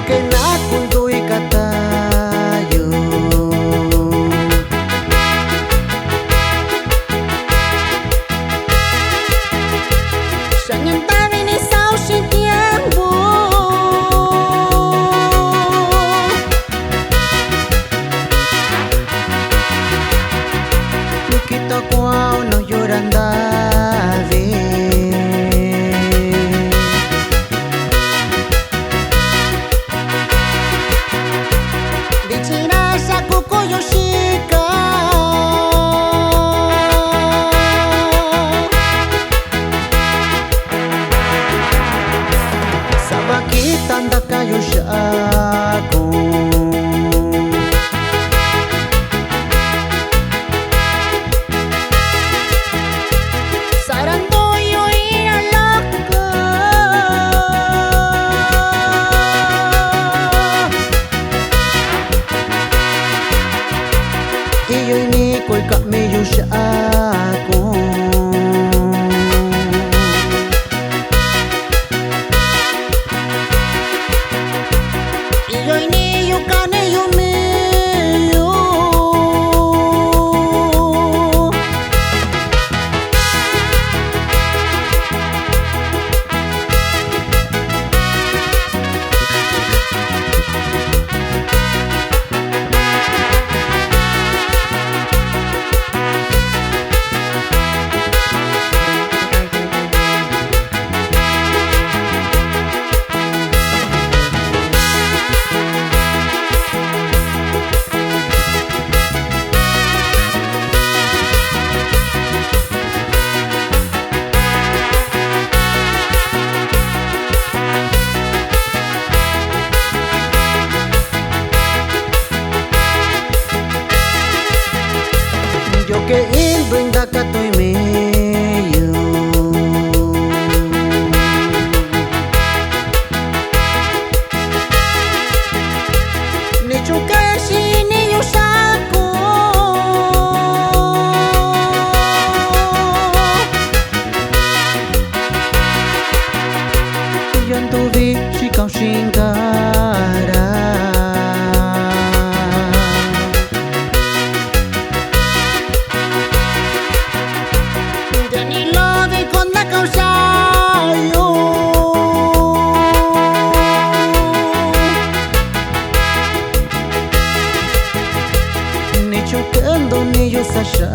que na kundu ikatayo Jangan tarik ni sau sentiambu Lukito kwao no llorandave Dichirasa kukuyoshika Sabakitanda kayo siako Sarandoyo ialaka Iyo ini ko'y kamiyo siako Iyo iniyo kaneyo meyo Yo que il brinda katoy meyo Ni chukashi ni yusako Yon tuvi shikao shingara Dani love con la causayo Ni chukando ni yo sasha